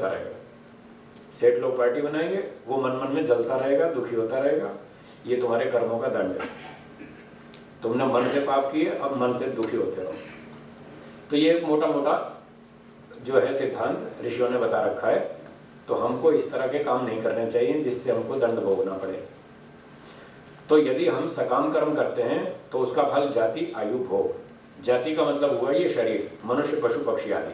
रहेगा। सेठ लोग पार्टी बनाएंगे, वो मन मन में जलता रहेगा, दुखी होता रहेगा, ये तुम्हारे कर्मों का दंड है। तुमने मन से पाप किए, अब मन से दुखी होते रहो। तो ये मोटा मोटा जो है सिद्धांत ऋषियों ने बता रखा है। तो हमको इस तरह के काम नहीं करने चाहिए जिससे हमको दंड भोगना पड़े। तो यदि हम सकाम कर्म करते हैं तो उसका फल जाति, आयु, भोग। जाति का मतलब हुआ ये शरीर, मनुष्य, पशु, पक्षी आदि।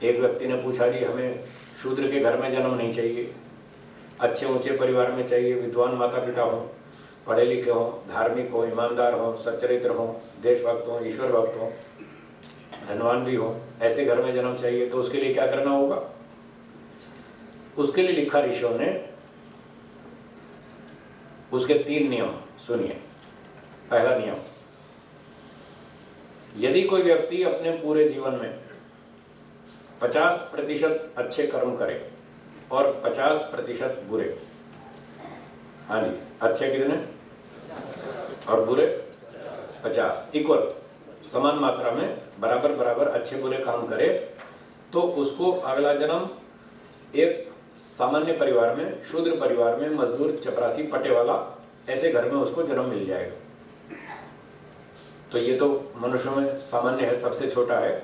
एक व्यक्ति ने पूछा जी हमें शूद्र के घर में जन्म नहीं चाहिए, अच्छे ऊंचे परिवार में चाहिए, विद्वान माता पिता हो, पढ़े लिखे हो, धार्मिक हो, ईमानदार हो, सच्चरित्र हो, देशभक्त हो, ईश्वर भक्त हो, धनवान भी हो, ऐसे घर में जन्म चाहिए। तो उसके लिए क्या करना होगा? उसके लिए लिखा ऋषियों ने, उसके 3 नियम सुनिए। पहला नियम, यदि कोई व्यक्ति अपने पूरे जीवन में 50% अच्छे कर्म करे और 50% बुरे, हाँ जी, अच्छे कितने और बुरे 50, इक्वल, समान मात्रा में बराबर बराबर अच्छे बुरे काम करे, तो उसको अगला जन्म एक सामान्य परिवार में, शूद्र परिवार में, मजदूर, चपरासी, पटे वाला, ऐसे घर में उसको जन्म मिल जाएगा। तो ये तो मनुष्यों में सामान्य है, सबसे छोटा है।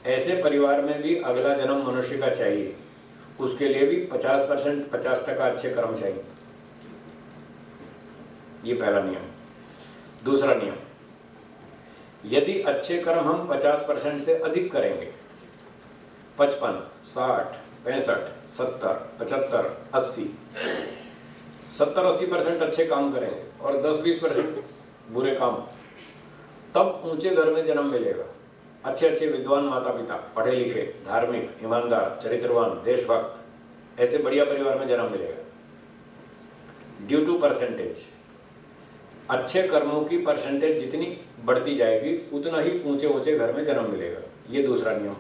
ऐसे परिवार में भी अगला जन्म मनुष्य का चाहिए, उसके लिए भी 50% 50% अच्छे कर्म चाहिए। ये पहला नियम। दूसरा नियम, यदि अच्छे कर्म हम 50% से अधिक करेंगे, 55, 60, 65, 70, 75, 80, 70-80% अच्छे काम करेंगे और 10-20% बुरे काम, तब ऊंचे घर में जन्म मिलेगा। अच्छे अच्छे विद्वान माता पिता, पढ़े लिखे, धार्मिक, ईमानदार, चरित्रवान, देशभक्त, ऐसे बढ़िया परिवार में जन्म मिलेगा। ड्यू टू परसेंटेज, अच्छे कर्मों की परसेंटेज जितनी बढ़ती जाएगी उतना ही ऊंचे ऊंचे घर में जन्म मिलेगा। ये दूसरा नियम।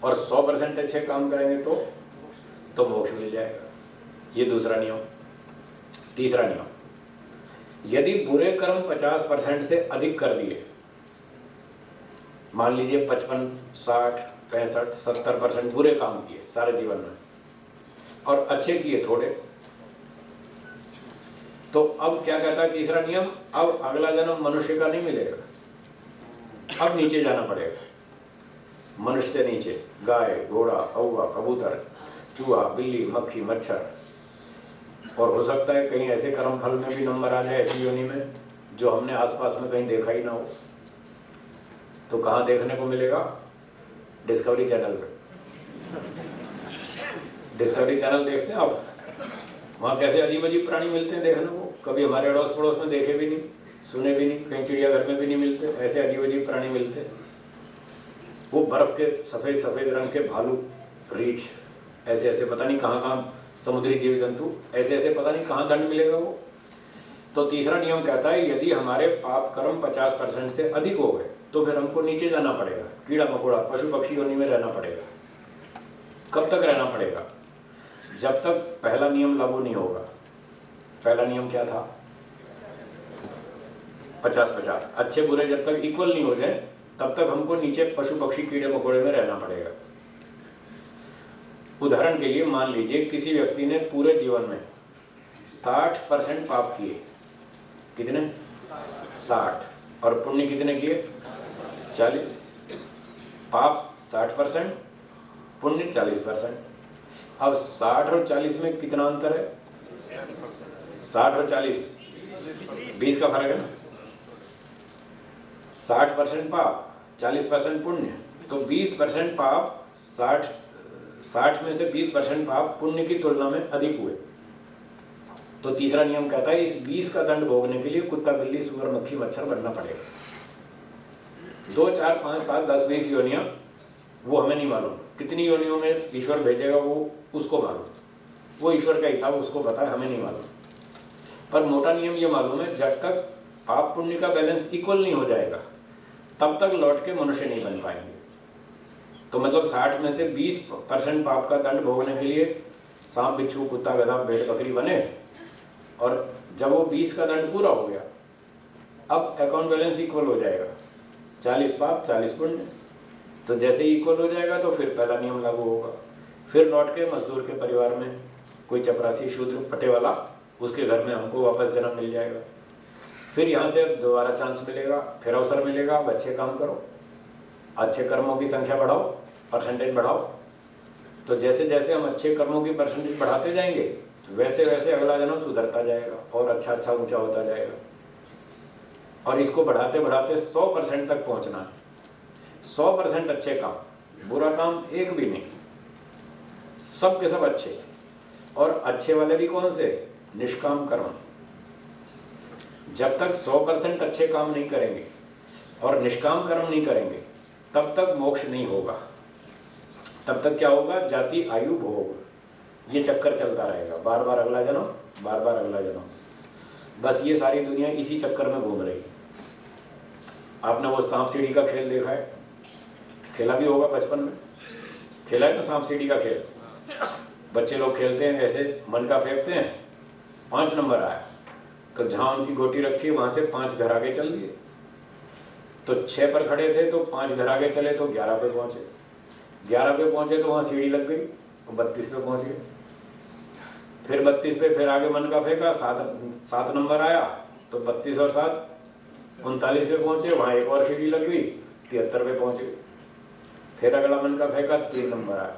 और 100% अच्छे काम करेंगे तो मोक्ष मिल जाएगा। ये दूसरा नियम। तीसरा नियम, यदि बुरे कर्म 50% से अधिक कर दिए, मान लीजिए 55, 60, 65, 70% बुरे काम किए सारे जीवन में और अच्छे किए थोड़े, तो अब क्या कहता है तीसरा नियम, अब अगला जन्म मनुष्य का नहीं मिलेगा, अब नीचे जाना पड़ेगा। मनुष्य से नीचे गाय, घोड़ा, कौवा, कबूतर, चूहा, बिल्ली, मक्खी, मच्छर, और हो सकता है कहीं ऐसे कर्म फल में भी नंबर आ जाए ऐसी योनि में जो हमने आसपास में कहीं देखा ही ना हो। तो कहाँ देखने को मिलेगा? डिस्कवरी चैनल पे। डिस्कवरी चैनल देखते हैं आप, वहाँ कैसे अजीब अजीब प्राणी मिलते हैं देखने को, कभी हमारे अड़ोस पड़ोस में देखे भी नहीं, सुने भी नहीं, कहीं चिड़ियाघर में भी नहीं मिलते, ऐसे अजीब अजीब प्राणी मिलते हैं। वो बर्फ के सफ़ेद सफ़ेद रंग के भालू, रीछ, ऐसे ऐसे पता नहीं कहाँ कहाँ समुद्री जीव जंतु, ऐसे ऐसे पता नहीं कहाँ दंड मिलेगा वो। तो तीसरा नियम कहता है यदि हमारे पाप कर्म 50% से अधिक हो गए तो फिर हमको नीचे जाना पड़ेगा, कीड़ा मकोड़ा, पशु पक्षी योनि में रहना पड़ेगा। कब तक रहना पड़ेगा? जब तक पहला नियम लागू नहीं होगा। पहला नियम क्या था? 50-50, अच्छे बुरे जब तक इक्वल नहीं हो जाए तब तक हमको नीचे पशु पक्षी कीड़े मकोड़े में रहना पड़ेगा। उदाहरण के लिए मान लीजिए किसी व्यक्ति ने पूरे जीवन में 60% पाप किए, कितने? 60, और पुण्य कितने किए? 40। पाप 60%, पुण्य 40%। अब 60 और 40 में कितना अंतर है? 60 और 40, 20 का फर्क है ना। 60% पाप, 40% पुण्य, तो 20% पाप, 60 में से 20% पाप पुण्य की तुलना में अधिक हुए। तो तीसरा नियम कहता है इस 20 का दंड भोगने के लिए कुत्ता, बिल्ली, सुअर, मक्खी, मच्छर बनना पड़ेगा। 2, 4, 5, 7, 10, 20 योनियां, वो हमें नहीं मालूम कितनी योनियों में ईश्वर भेजेगा, वो उसको मालूम, वो ईश्वर का हिसाब उसको पता है, हमें नहीं मालूम। पर मोटा नियम ये मालूम है जब तक पाप पुण्य का बैलेंस इक्वल नहीं हो जाएगा तब तक लौट के मनुष्य नहीं बन पाएंगे। तो मतलब 60 में से 20% पाप का दंड भोगने के लिए सांप, बिच्छू, कुत्ता, गधा, भेड़, बकरी बने, और जब वो 20 का दंड पूरा हो गया अब अकाउंट बैलेंस इक्वल हो जाएगा, 40 पाप 40 पुण्य। तो जैसे ही इक्वल हो जाएगा तो फिर पहला नियम लागू होगा। फिर लौट के मजदूर के परिवार में कोई चपरासी शूद्र पटे वाला, उसके घर में हमको वापस जन्म मिल जाएगा। फिर यहाँ से दोबारा चांस मिलेगा, फिर अवसर मिलेगा, अब अच्छे काम करो, अच्छे कर्मों की संख्या बढ़ाओ, परसेंटेज बढ़ाओ। तो जैसे जैसे हम अच्छे कर्मों की परसेंटेज बढ़ाते जाएंगे वैसे वैसे अगला जन्म सुधरता जाएगा और अच्छा अच्छा ऊंचा होता जाएगा। और इसको बढ़ाते बढ़ाते 100% तक पहुंचना है। 100% अच्छे काम, बुरा काम एक भी नहीं, सब के सब अच्छे। और अच्छे वाले भी कौन से? निष्काम कर्म। जब तक 100% अच्छे काम नहीं करेंगे और निष्काम कर्म नहीं करेंगे तब तक मोक्ष नहीं होगा। तब तक क्या होगा? जाति, आयु, भोग, ये चक्कर चलता रहेगा। बार बार अगला जन्म, बार बार अगला जन्म। बस ये सारी दुनिया इसी चक्कर में घूम रही। आपने वो सांप सीढ़ी का खेल देखा है? खेला भी होगा बचपन में, खेला है ना सांप सीढ़ी का खेल? बच्चे लोग खेलते हैं, ऐसे मन का फेंकते हैं, 5 नंबर आया तो जहां उनकी गोटी रखी वहां से 5 घर आगे चल दिए। तो 6 पर खड़े थे तो 5 घर आगे चले तो 11 पे पहुंचे। 11 पे पहुंचे तो वहां सीढ़ी लग गई तो 32 पे पहुंच गए। फिर 32 पे फिर आगे मन का फेंका, 7 नंबर आया तो 32 और 7 39 पे पहुंचे, वहां एक और सीढ़ी लग गई, 73 पे पहुंचे। फिर अगला मन का फेंका, 3 नंबर आया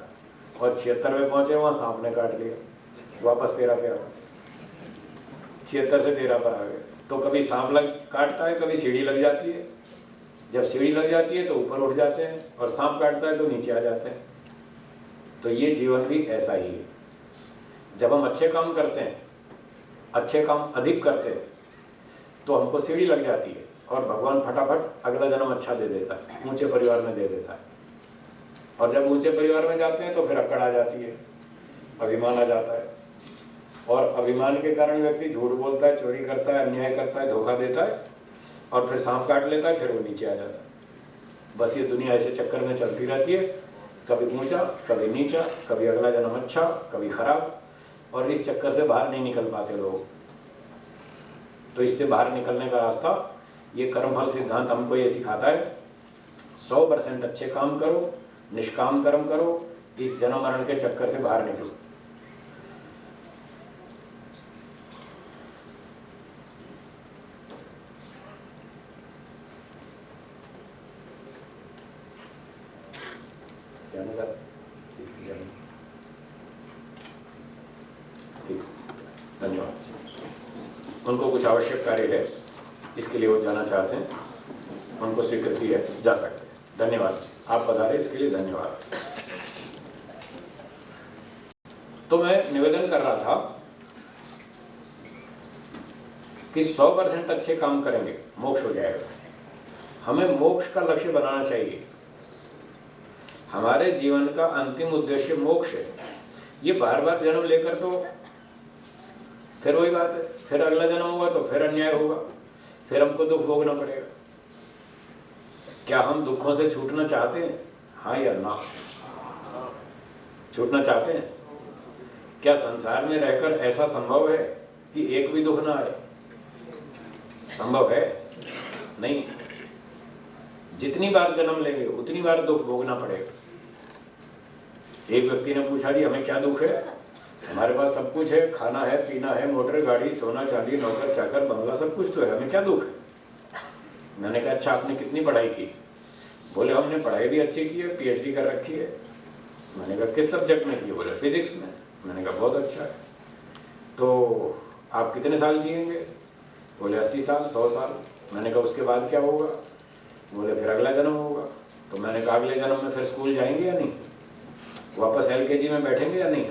और 76 पे पहुंचे, वहां सांप ने काट लिया, वापस 13 पे आ गए। 76 से 13 पर आ गए। तो कभी सांप काटता है, कभी सीढ़ी लग जाती है। जब सीढ़ी लग जाती है तो ऊपर उठ जाते हैं और सांप काटता है तो नीचे आ जाते हैं। तो ये जीवन भी ऐसा ही है। जब हम अच्छे काम करते हैं, अच्छे काम अधिक करते हैं तो हमको सीढ़ी लग जाती है और भगवान फटाफट अगला जन्म अच्छा दे देता है, ऊंचे परिवार में दे देता है। और जब ऊंचे परिवार में जाते हैं तो फिर अकड़ आ जाती है, अभिमान आ जाता है। और अभिमान के कारण व्यक्ति झूठ बोलता है, चोरी करता है, अन्याय करता है, धोखा देता है और फिर सांप काट लेता है, फिर वो नीचे आ जाता है। बस ये दुनिया ऐसे चक्कर में चलती रहती है, कभी ऊंचा, कभी नीचा, कभी अगला जन्म अच्छा, कभी खराब। और इस चक्कर से बाहर नहीं निकल पाते लोग। तो इससे बाहर निकलने का रास्ता ये कर्मफल सिद्धांत हमको ये सिखाता है। 100% अच्छे काम करो, निष्काम कर्म करो, इस जन्म मरण के चक्कर से बाहर निकलो। धन्यवाद। उनको कुछ आवश्यक कार्य है, इसके लिए वो जाना चाहते हैं, उनको स्वीकृति है, जा सकते हैं। धन्यवाद, आप पधारे, इसके लिए धन्यवाद। तो मैं निवेदन कर रहा था कि 100% अच्छे काम करेंगे, मोक्ष हो जाएगा। हमें मोक्ष का लक्ष्य बनाना चाहिए। हमारे जीवन का अंतिम उद्देश्य मोक्ष है। ये बार बार जन्म लेकर तो फिर वही बात है, फिर अगला जन्म होगा तो फिर अन्याय होगा, फिर हमको दुख भोगना पड़ेगा। क्या हम दुखों से छूटना चाहते हैं? हाँ या ना? छूटना चाहते हैं? क्या संसार में रहकर ऐसा संभव है कि एक भी दुख ना आए? संभव है? नहीं। जितनी बार जन्म लेंगे उतनी बार दुख भोगना पड़ेगा। एक व्यक्ति ने पूछा, जी हमें क्या दुख है? हमारे पास सब कुछ है, खाना है, पीना है, मोटर गाड़ी, सोना चांदी, नौकर चाकर, बंगला, सब कुछ तो है, हमें क्या दुख है? मैंने कहा, अच्छा आपने कितनी पढ़ाई की? बोले हमने पढ़ाई भी अच्छी की है, पीएचडी कर रखी है। मैंने कहा किस सब्जेक्ट में की? बोले फिजिक्स में। मैंने कहा बहुत अच्छा है। तो आप कितने साल जिएंगे? बोले 80 साल, 100 साल। मैंने कहा उसके बाद क्या होगा? बोले फिर अगला जन्म होगा। तो मैंने कहा अगले जन्म में फिर स्कूल जाएंगे या नहीं? वापस एलकेजी में बैठेंगे या नहीं?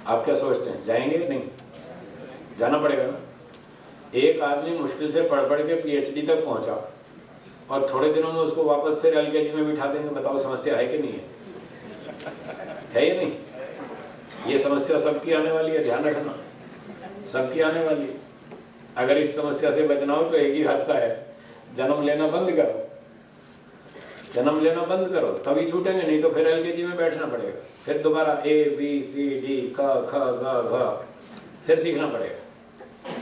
आप क्या सोचते हैं, जाएंगे या नहीं? जाना पड़ेगा ना। एक आदमी मुश्किल से पढ़ पढ़ के पीएचडी तक पहुंचा और थोड़े दिनों में उसको वापस फिर एलकेजी में बिठा देंगे। बताओ समस्या है कि नहीं है? है या नहीं? ये समस्या सबकी आने वाली है, ध्यान रखना, सबकी आने वाली है। अगर इस समस्या से बचना हो तो एक ही रास्ता है, जन्म लेना बंद करो। जन्म लेना बंद करो तभी छूटेंगे, नहीं तो फिर एलकेजी में बैठना पड़ेगा। फिर दोबारा ABCD क ख ग घ फिर सीखना पड़ेगा।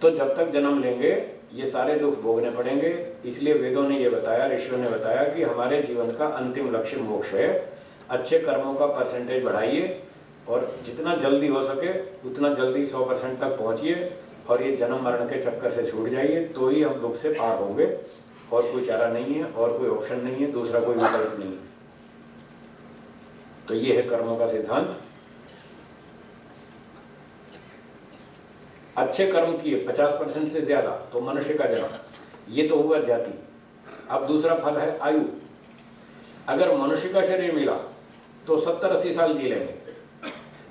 तो जब तक जन्म लेंगे ये सारे दुख भोगने पड़ेंगे। इसलिए वेदों ने ये बताया, ऋषियों ने बताया कि हमारे जीवन का अंतिम लक्ष्य मोक्ष है। अच्छे कर्मों का परसेंटेज बढ़ाइए और जितना जल्दी हो सके उतना जल्दी 100% तक पहुंचिए और ये जन्म मरण के चक्कर से छूट जाइए, तो ही हम दुख से पार होंगे। और कोई चारा नहीं है, और कोई ऑप्शन नहीं है, दूसरा कोई विकल्प नहीं है। तो ये है कर्मों का सिद्धांत। अच्छे कर्म किए 50% से ज्यादा तो मनुष्य का जन्म, ये तो हुआ जाति। अब दूसरा फल है आयु। अगर मनुष्य का शरीर मिला तो 70-80 साल जी लेंगे,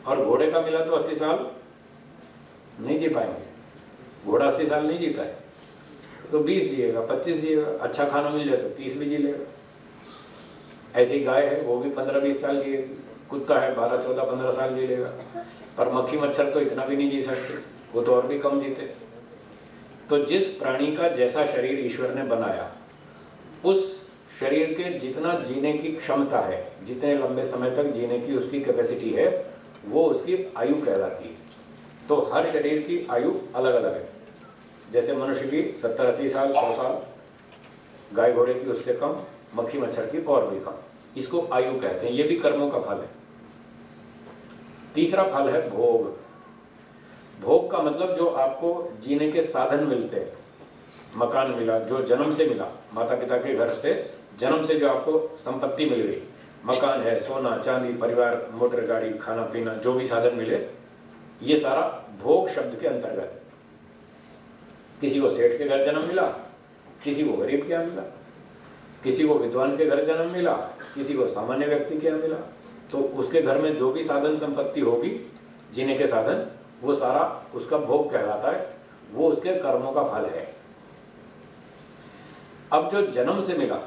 और घोड़े का मिला तो 80 साल नहीं जी पाएंगे। घोड़ा 80 साल नहीं जीता है, तो 20 जिएगा, 25 जिएगा। अच्छा खाना मिल जाए तो 30 भी जी लेगा। ऐसी गाय है, वो भी 15-20 साल जिएगी। कुत्ता है 12-14-15 साल जी लेगा। पर मक्खी मच्छर तो इतना भी नहीं जी सकते, वो तो और भी कम जीते। तो जिस प्राणी का जैसा शरीर ईश्वर ने बनाया, उस शरीर के जितना जीने की क्षमता है, जितने लंबे समय तक जीने की उसकी कैपेसिटी है, वो उसकी आयु कहलाती है। तो हर शरीर की आयु अलग अलग है। जैसे मनुष्य की 70-80 साल, 100 साल, गाय घोड़े की उससे कम, मक्खी मच्छर की और भी कम। इसको आयु कहते हैं। ये भी कर्मों का फल है। तीसरा फल है भोग। भोग का मतलब जो आपको जीने के साधन मिलते हैं। मकान मिला, जो जन्म से मिला, माता पिता के घर से जन्म से जो आपको संपत्ति मिल गई, मकान है, सोना चांदी, परिवार, मोटर गाड़ी, खाना पीना, जो भी साधन मिले, ये सारा भोग शब्द के अंतर्गत है। किसी को सेठ के घर जन्म मिला, किसी को गरीब के यहाँ मिला, किसी को विद्वान के घर जन्म मिला, किसी को सामान्य व्यक्ति के यहाँ मिला। तो उसके घर में जो भी साधन संपत्ति होगी, जीने के साधन, वो सारा उसका भोग कहलाता है। वो उसके कर्मों का फल है। अब जो जन्म से मिला,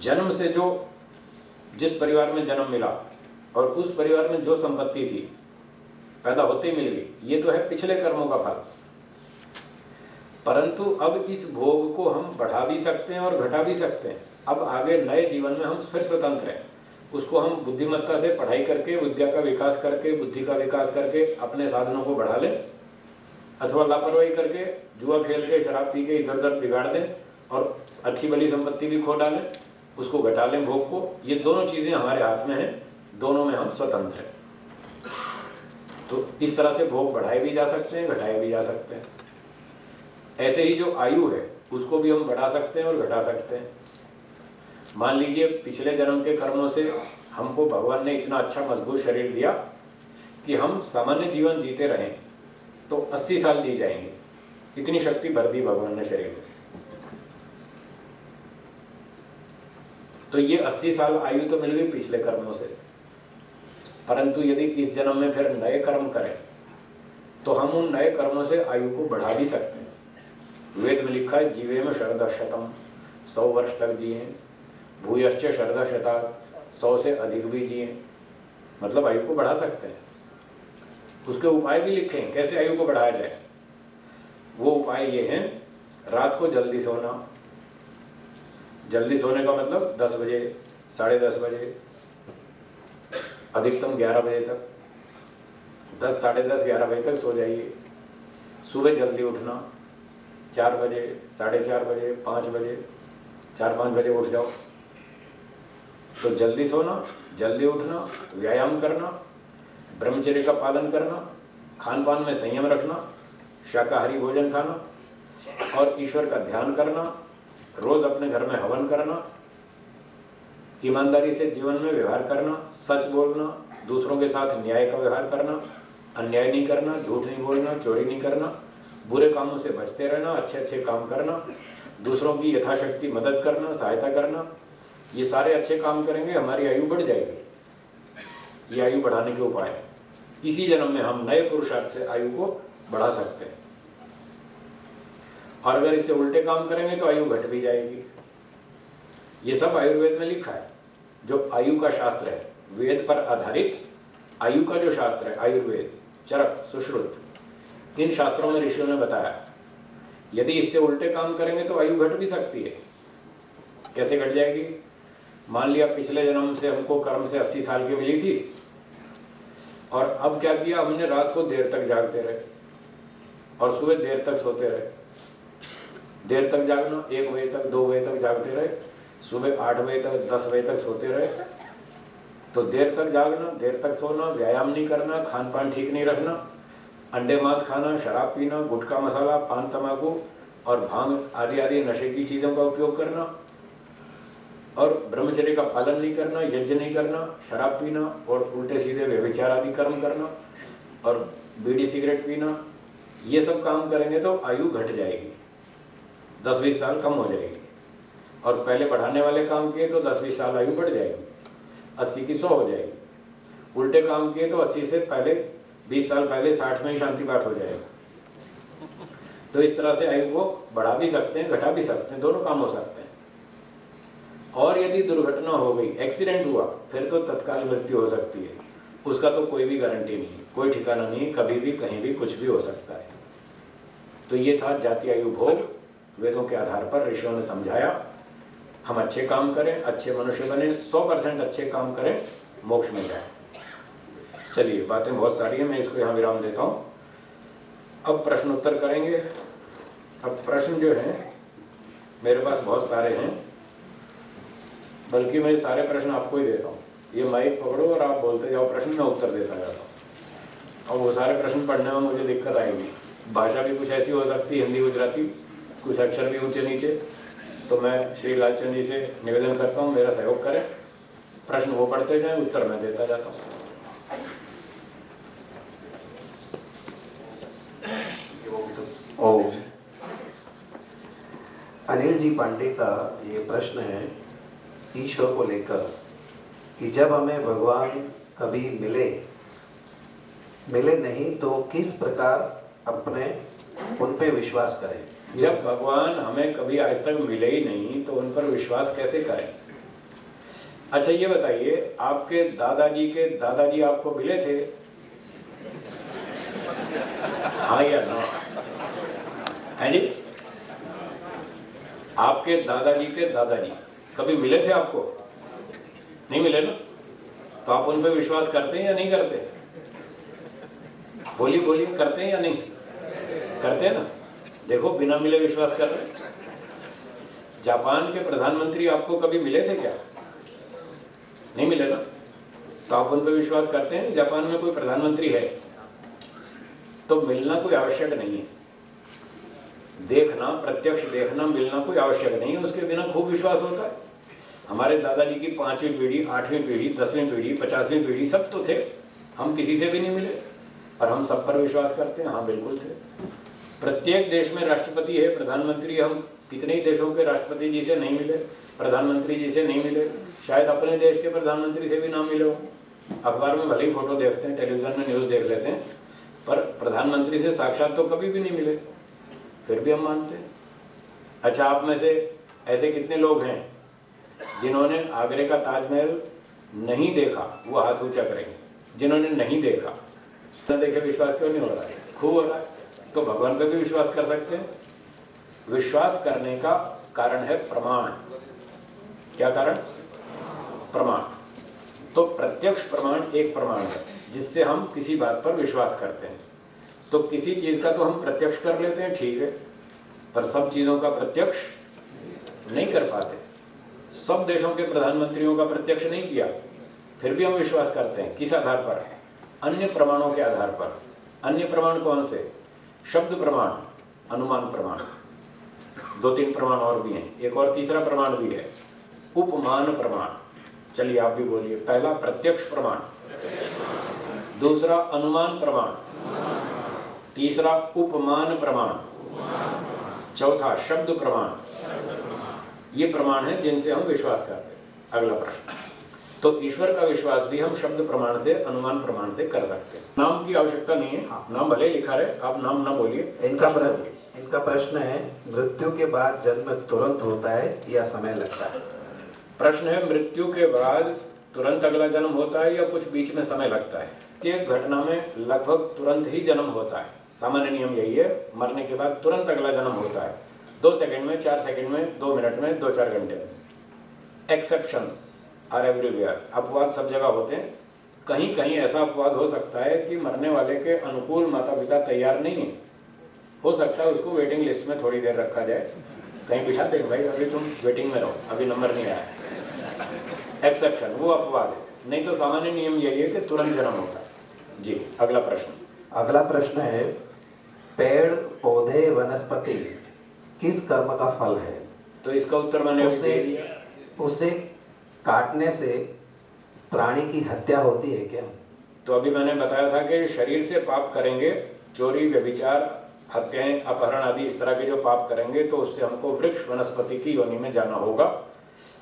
जन्म से जो जिस परिवार में जन्म मिला और उस परिवार में जो संपत्ति थी, पैदा होते ही मिल गई, ये तो है पिछले कर्मों का फल। परंतु अब इस भोग को हम बढ़ा भी सकते हैं और घटा भी सकते हैं। अब आगे नए जीवन में हम फिर स्वतंत्र हैं। उसको हम बुद्धिमत्ता से पढ़ाई करके, विद्या का विकास करके, बुद्धि का विकास करके अपने साधनों को बढ़ा लें, अथवा लापरवाही करके, जुआ खेल के, शराब पी के इधर उधर बिगाड़ दें और अच्छी भली संपत्ति भी खो डालें, उसको घटा लें भोग को। ये दोनों चीजें हमारे हाथ में हैं, दोनों में हम स्वतंत्र हैं। तो इस तरह से भोग बढ़ाए भी जा सकते हैं, घटाए भी जा सकते हैं। ऐसे ही जो आयु है उसको भी हम बढ़ा सकते हैं और घटा सकते हैं। मान लीजिए पिछले जन्म के कर्मों से हमको भगवान ने इतना अच्छा मजबूत शरीर दिया कि हम सामान्य जीवन जीते रहें तो 80 साल जी जाएंगे। इतनी शक्ति भर दी भगवान ने शरीर में। तो ये 80 साल आयु तो मिल गई पिछले कर्मों से। परंतु यदि इस जन्म में फिर नए कर्म करें तो हम उन नए कर्मों से आयु को बढ़ा भी सकते हैं। वेद में लिखा है, जीवे में शरद शतम, 100 वर्ष तक जिए, भूयश्च शरद शता, 100 से अधिक भी जिए, मतलब आयु को बढ़ा सकते हैं। उसके उपाय भी लिखे हैं, कैसे आयु को बढ़ाया जाए। वो उपाय ये हैं, रात को जल्दी सोना। जल्दी सोने का मतलब 10 बजे, 10:30 बजे, अधिकतम 11 बजे तक, 10, 10:30, 11 बजे तक सो जाइए। सुबह जल्दी उठना, 4 बजे, 4:30 बजे, 5 बजे, 4-5 बजे उठ जाओ। तो जल्दी सोना, जल्दी उठना, व्यायाम करना, ब्रह्मचर्य का पालन करना, खान पान में संयम रखना, शाकाहारी भोजन खाना और ईश्वर का ध्यान करना, रोज अपने घर में हवन करना, ईमानदारी से जीवन में व्यवहार करना, सच बोलना, दूसरों के साथ न्याय का व्यवहार करना, अन्याय नहीं करना, झूठ नहीं बोलना, चोरी नहीं करना, बुरे कामों से बचते रहना, अच्छे अच्छे काम करना, दूसरों की यथाशक्ति मदद करना, सहायता करना। ये सारे अच्छे काम करेंगे, हमारी आयु बढ़ जाएगी। ये आयु बढ़ाने के उपाय है। इसी जन्म में हम नए पुरुषार्थ से आयु को बढ़ा सकते हैं। और अगर इससे उल्टे काम करेंगे तो आयु घट भी जाएगी। ये सब आयुर्वेद में लिखा है। जो आयु का शास्त्र है, वेद पर आधारित आयु का जो शास्त्र है, आयुर्वेद, चरक, सुश्रुत, इन शास्त्रों में ऋषियों ने बताया यदि इससे उल्टे काम करेंगे तो आयु घट भी सकती है। कैसे घट जाएगी? मान लिया पिछले जन्म से हमको कर्म से 80 साल की मिली थी और अब क्या किया हमने, रात को देर तक जागते रहे, और सुबह देर तक सोते रहे, देर तक जागना, 1 बजे तक 2 बजे तक जागते रहे, सुबह 8 बजे तक 10 बजे तक सोते रहे, तो देर तक जागना, देर तक सोना, व्यायाम नहीं करना, खान पान ठीक नहीं रखना, अंडे मांस खाना, शराब पीना, गुटखा मसाला, पान तंबाकू और भांग आदि आदि नशे की चीज़ों का उपयोग करना, और ब्रह्मचर्य का पालन नहीं करना, यज्ञ नहीं करना, शराब पीना और उल्टे सीधे व्यभिचार आदि कर्म करना और बीड़ी सिगरेट पीना, ये सब काम करेंगे तो आयु घट जाएगी, 10-20 साल कम हो जाएगी। और पहले बढ़ाने वाले काम किए तो 10-20 साल आयु बढ़ जाएगी, 80 की 100 हो जाएगी। उल्टे काम किए तो 80 से पहले 20 साल पहले 60 में ही शांति पाठ हो जाएगा। तो इस तरह से आयु को बढ़ा भी सकते हैं, घटा भी सकते हैं, दोनों काम हो सकते हैं। और यदि दुर्घटना हो गई, एक्सीडेंट हुआ, फिर तो तत्काल मृत्यु हो सकती है, उसका तो कोई भी गारंटी नहीं है, कोई ठिकाना नहीं है, कभी भी कहीं भी कुछ भी हो सकता है। तो ये था जाति आयु भोग। वेदों के आधार पर ऋषियों ने समझाया, हम अच्छे काम करें, अच्छे मनुष्य बने, 100% अच्छे काम करें, मोक्ष में जाए। चलिए, बातें बहुत सारी हैं, मैं इसको यहाँ विराम देता हूँ। अब प्रश्न उत्तर करेंगे। अब प्रश्न जो है मेरे पास बहुत सारे हैं, बल्कि मैं सारे प्रश्न आपको ही देता हूँ। ये माइक पकड़ो और आप बोलते जाओ प्रश्न, मैं उत्तर देता जाता हूँ। और वो सारे प्रश्न पढ़ने में मुझे दिक्कत आएगी, भाषा भी कुछ ऐसी हो सकती है, हिंदी गुजराती, कुछ अक्षर भी ऊंचे नीचे। तो मैं श्री लालचंद जी से निवेदन करता हूँ, मेरा सहयोग करें, प्रश्न वो पढ़ते जाएं, उत्तर मैं देता जाता हूँ। ओम। अनिल जी पांडे का ये प्रश्न है ईश्वर को लेकर कि जब हमें भगवान कभी मिले नहीं तो किस प्रकार अपने उन पे विश्वास करें। जब भगवान हमें कभी आज तक मिले ही नहीं तो उन पर विश्वास कैसे करें? अच्छा ये बताइए, आपके दादाजी के दादाजी आपको मिले थे? हाँ या ना? है जी? आपके दादाजी के दादाजी कभी मिले थे आपको? नहीं मिले ना? तो आप उन पर विश्वास करते हैं या नहीं करते? बोलिए बोलिए, करते हैं या नहीं करते हैं ना? देखो, बिना मिले विश्वास कर रहे हैं। जापान के प्रधानमंत्री आपको कभी मिले थे क्या? नहीं मिले ना? तो आप उन पर विश्वास करते हैं? जापान में कोई प्रधानमंत्री है तो मिलना कोई आवश्यक नहीं है, देखना, प्रत्यक्ष देखना, मिलना कोई आवश्यक नहीं है, उसके बिना खूब विश्वास होता है। हमारे दादाजी की 5वीं पीढ़ी, 8वीं पीढ़ी, 10वीं पीढ़ी, 50वीं पीढ़ी सब तो थे, हम किसी से भी नहीं मिले और हम सब पर विश्वास करते हैं। हाँ बिल्कुल थे। प्रत्येक देश में राष्ट्रपति है, प्रधानमंत्री, हम कितने ही देशों के राष्ट्रपति जी से नहीं मिले, प्रधानमंत्री जी से नहीं मिले, शायद अपने देश के प्रधानमंत्री से भी ना मिले हो। अखबार में भले ही फोटो देखते हैं, टेलीविजन में न्यूज़ देख लेते हैं, पर प्रधानमंत्री से साक्षात तो कभी भी नहीं मिले, फिर भी हम मानते हैं। अच्छा, आप में से ऐसे कितने लोग हैं जिन्होंने आगरे का ताजमहल नहीं देखा? वो हाथ ऊंचा करेंगे। जिन्होंने नहीं देखा, न देखे विश्वास क्यों नहीं हो रहा है? खूब हो रहा है। तो भगवान पर भी विश्वास कर सकते हैं। विश्वास करने का कारण है प्रमाण। क्या कारण? प्रमाण। तो प्रत्यक्ष प्रमाण एक प्रमाण है जिससे हम किसी बात पर विश्वास करते हैं। तो किसी चीज का तो हम प्रत्यक्ष कर लेते हैं, ठीक है, पर सब चीजों का प्रत्यक्ष नहीं कर पाते। सब देशों के प्रधानमंत्रियों का प्रत्यक्ष नहीं किया, फिर भी हम विश्वास करते हैं। किस आधार पर? अन्य प्रमाणों के आधार पर। अन्य प्रमाण कौन से? शब्द प्रमाण, अनुमान प्रमाण, 2-3 प्रमाण और भी हैं। एक और तीसरा प्रमाण भी है, उपमान प्रमाण। चलिए आप भी बोलिए। पहला प्रत्यक्ष प्रमाण, दूसरा अनुमान प्रमाण, तीसरा उपमान प्रमाण, चौथा शब्द प्रमाण। ये प्रमाण है जिनसे हम विश्वास करते हैं। अगला प्रश्न, तो ईश्वर का विश्वास भी हम शब्द प्रमाण से, अनुमान प्रमाण से कर सकते हैं। नाम की आवश्यकता नहीं है, नाम भले लिखा रहे, आप नाम ना बोलिए। इनका प्रश्न है, मृत्यु के बाद जन्म तुरंत होता है या समय लगता है? प्रश्न है, मृत्यु के बाद तुरंत अगला जन्म होता है या कुछ बीच में समय लगता है? एक घटना में लगभग तुरंत ही जन्म होता है। सामान्य नियम यही है, मरने के बाद तुरंत अगला जन्म होता है। 2 सेकंड में, 4 सेकंड में, 2 मिनट में, 2-4 घंटे में। Exceptions are everywhere. अपवाद सब जगह होते हैं। कहीं कहीं ऐसा अपवाद हो सकता है कि मरने वाले के अनुकूल माता पिता तैयार नहीं है, हो सकता है उसको वेटिंग लिस्ट में थोड़ी देर रखा जाए, कहीं बिठा देंगे भाई अभी तुम वेटिंग में रहो, अभी नंबर नहीं आया, एक्सेप्शन, वो अपवाद है, नहीं तो सामान्य नियम यही है कि तुरंत जन्म होता है। जी अगला प्रश्न। अगला प्रश्न है, पेड़ पौधे वनस्पति किस कर्म का फल है? तो इसका उत्तर मैंने अभी दे दिया। उसे काटने से प्राणी की हत्या होती है क्या? तो अभी मैंने बताया था कि शरीर से पाप करेंगे, चोरी व्यभिचार हत्याएं अपहरण आदि इस तरह के जो पाप करेंगे तो उससे हमको वृक्ष वनस्पति की योनि में जाना होगा,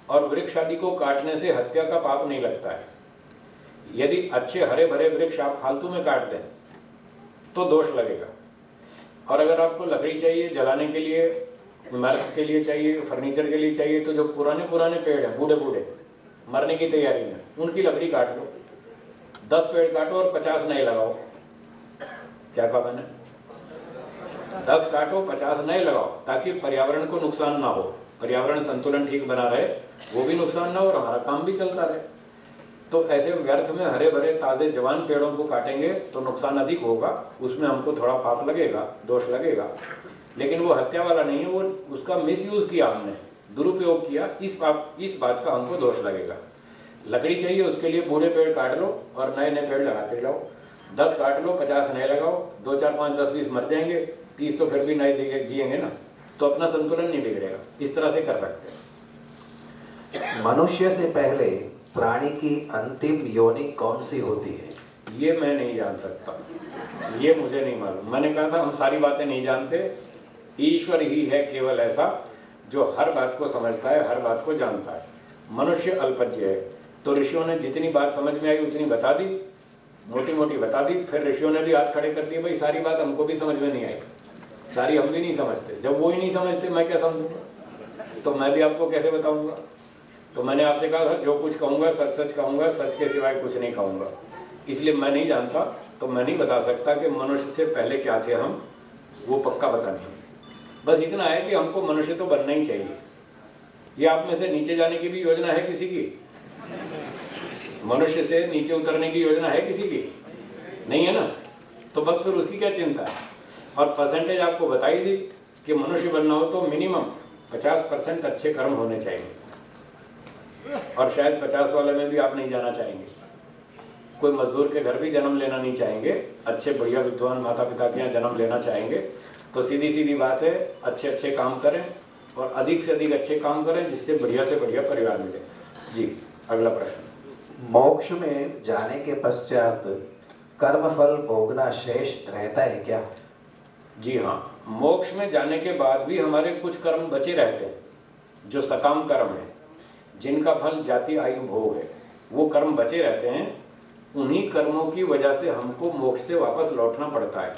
और वृक्ष आदि को काटने से हत्या का पाप नहीं लगता है। यदि अच्छे हरे भरे वृक्ष आप फालतू में काट दें तो दोष लगेगा, और अगर आपको लकड़ी चाहिए जलाने के लिए, इमारत के लिए चाहिए, फर्नीचर के लिए चाहिए, तो जो पुराने पुराने पेड़ हैं, बूढ़े बूढ़े मरने की तैयारी में, उनकी लकड़ी काट लो, 10 पेड़ काटो और 50 नए लगाओ। क्या कहा मैंने? 10 काटो 50 नए लगाओ, ताकि पर्यावरण को नुकसान ना हो, पर्यावरण संतुलन ठीक बना रहे, वो भी नुकसान ना हो और हमारा काम भी चलता रहे। तो ऐसे व्यर्थ में हरे भरे ताजे जवान पेड़ों को काटेंगे तो नुकसान अधिक होगा, उसमें हमको थोड़ा पाप लगेगा, दोष लगेगा, लेकिन वो हत्या वाला नहीं है, वो उसका मिसयूज किया हमने, दुरुपयोग किया, इस बात का हमको दोष लगेगा। लकड़ी चाहिए उसके लिए बूढ़े पेड़ काट लो और नए नए पेड़ लगाते जाओ, 10 काट लो 50 नए लगाओ, 2 4 5 10 20 मर जाएंगे, 30 तो फिर भी नए जिएंगे ना, तो अपना संतुलन नहीं बिगड़ेगा। इस तरह से कर सकते हैं। मनुष्य से पहले प्राणी की अंतिम योनि कौन सी होती है? ये मैं नहीं जान सकता, ये मुझे नहीं मालूम। मैंने कहा था हम सारी बातें नहीं जानते, ईश्वर ही है केवल ऐसा जो हर बात को समझता है, हर बात को जानता है। मनुष्य अल्पज्ञ है, तो ऋषियों ने जितनी बात समझ में आई उतनी बता दी, मोटी मोटी बता दी, फिर ऋषियों ने भी हाथ खड़े कर दिए, भाई सारी बात हमको भी समझ में नहीं आई, सारी हम भी नहीं समझते। जब वो ही नहीं समझते मैं क्या समझूंगा, तो मैं भी आपको कैसे बताऊंगा। तो मैंने आपसे कहा था जो कुछ कहूंगा सच सच कहूंगा, सच के सिवाय कुछ नहीं कहूंगा। इसलिए मैं नहीं जानता, तो मैं नहीं बता सकता कि मनुष्य से पहले क्या थे हम, वो पक्का बता नहीं। बस इतना है कि हमको मनुष्य तो बनना ही चाहिए। ये आप में से नीचे जाने की भी योजना है किसी की? मनुष्य से नीचे उतरने की योजना है किसी की? नहीं है ना, तो बस फिर उसकी क्या चिंता है। और परसेंटेज आपको बताई दी कि मनुष्य बनना हो तो मिनिमम 50% अच्छे कर्म होने चाहिए, और शायद 50 वाले में भी आप नहीं जाना चाहेंगे। कोई मजदूर के घर भी जन्म लेना नहीं चाहेंगे, अच्छे बढ़िया विद्वान माता पिता के यहाँ जन्म लेना चाहेंगे। तो सीधी सीधी बात है, अच्छे अच्छे काम करें और अधिक से अधिक अच्छे काम करें, जिससे बढ़िया से बढ़िया परिवार मिले। जी अगला प्रश्न। मोक्ष में जाने के पश्चात कर्मफल भोगना शेष रहता है क्या? जी हाँ, मोक्ष में जाने के बाद भी हमारे कुछ कर्म बचे रहते हैं, जो सकाम कर्म है, जिनका फल जाति आयु भोग है, वो कर्म बचे रहते हैं। उन्हीं कर्मों की वजह से हमको मोक्ष से वापस लौटना पड़ता है,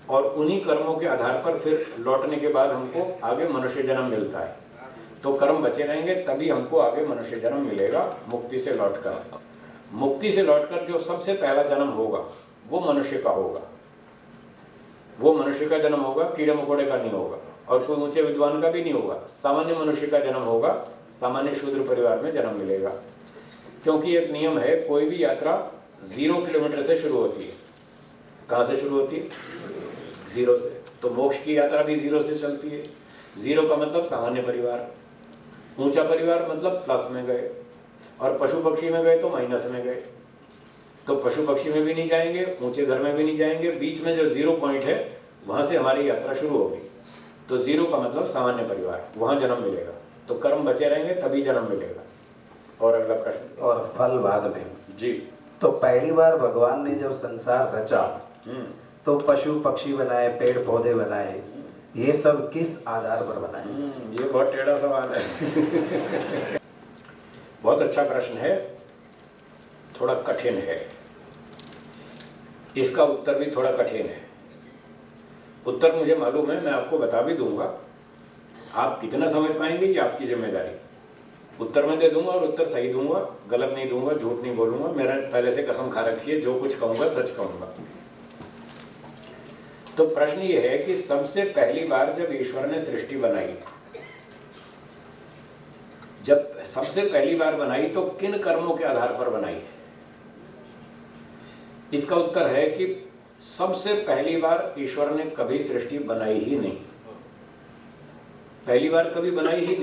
और उन्हीं कर्मों के आधार पर फिर लौटने के बाद हमको आगे मनुष्य जन्म मिलता है। तो कर्म बचे रहेंगे तभी हमको आगे मनुष्य जन्म मिलेगा, मुक्ति से लौटकर। मुक्ति से लौटकर जो सबसे पहला जन्म होगा वो मनुष्य का होगा, वो मनुष्य का जन्म होगा, कीड़े मकोड़े का नहीं होगा, और कोई ऊंचे विद्वान का भी नहीं होगा, सामान्य मनुष्य का जन्म होगा, सामान्य शूद्र परिवार में जन्म मिलेगा। क्योंकि एक नियम है, कोई भी यात्रा 0 किलोमीटर से शुरू होती है। कहाँ से शुरू होती है? 0 से। तो मोक्ष की यात्रा भी 0 से चलती है। 0 का मतलब सामान्य परिवार, ऊंचा परिवार मतलब प्लस में गए, और पशु पक्षी में गए तो माइनस में गए। तो पशु पक्षी में भी नहीं जाएंगे, ऊंचे घर में भी नहीं जाएंगे, बीच में जो 0 पॉइंट है वहां से हमारी यात्रा शुरू होगी। तो 0 का मतलब सामान्य परिवार, वहां जन्म मिलेगा। तो कर्म बचे रहेंगे तभी जन्म मिलेगा। और अगला प्रश्न। और फल बाद में। जी। तो पहली बार भगवान ने जब संसार रचा तो पशु पक्षी बनाए, पेड़ पौधे बनाए, ये सब किस आधार पर बनाए? ये बहुत टेढ़ा सवाल है। बहुत अच्छा प्रश्न है, थोड़ा कठिन है, इसका उत्तर भी थोड़ा कठिन है। उत्तर मुझे मालूम है, मैं आपको बता भी दूंगा, आप कितना समझ पाएंगे ये आपकी जिम्मेदारी। उत्तर मैं दे दूंगा और उत्तर सही दूंगा, गलत नहीं दूंगा, झूठ नहीं बोलूंगा। मेरा पहले से कसम खा रखी है, जो कुछ कहूंगा सच कहूंगा। तो प्रश्न ये है कि सबसे पहली बार जब ईश्वर ने सृष्टि बनाई, जब सबसे पहली बार बनाई तो किन कर्मों के आधार पर बनाई? इसका उत्तर है कि सबसे पहली बार ईश्वर ने कभी सृष्टि बनाई ही नहीं, पहली बार कभी बनाई ही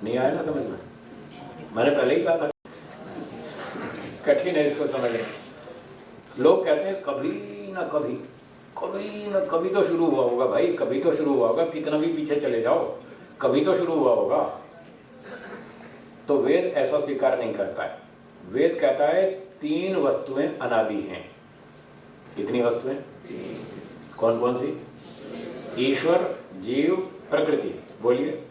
नहीं आया ना समझ में? मैंने पहले ही कहा था कठिन है इसको समझना। लोग कहते हैं कभी ना कभी, कभी ना कभी तो शुरू हुआ होगा भाई, कभी तो शुरू हुआ होगा, कितना भी पीछे चले जाओ कभी तो शुरू हुआ होगा। तो वेद ऐसा स्वीकार नहीं करता है। वेद कहता है 3 वस्तुएं अनादि हैं। कितनी वस्तुएं? कौन कौन सी? ईश्वर, जीव, प्रकृति। बोलिए।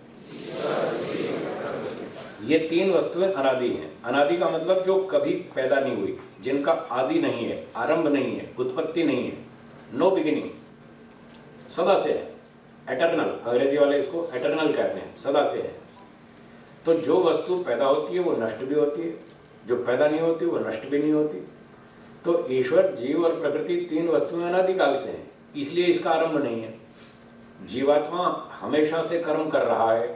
ये 3 वस्तुएं अनादि हैं। अनादि का मतलब जो कभी पैदा नहीं हुई, जिनका आदि नहीं है, आरंभ नहीं है, उत्पत्ति नहीं है, नो बिगिनिंग, सदा से है, एटर्नल। अंग्रेजी वाले इसको एटर्नल कहते हैं, सदा से है। तो जो वस्तु पैदा होती है वो नष्ट भी होती है, जो पैदा नहीं होती वो नष्ट भी नहीं होती। तो ईश्वर, जीव और प्रकृति 3 वस्तुएं अनादिकाल से हैं, इसलिए इसका आरंभ नहीं है। जीवात्मा हमेशा से कर्म कर रहा है,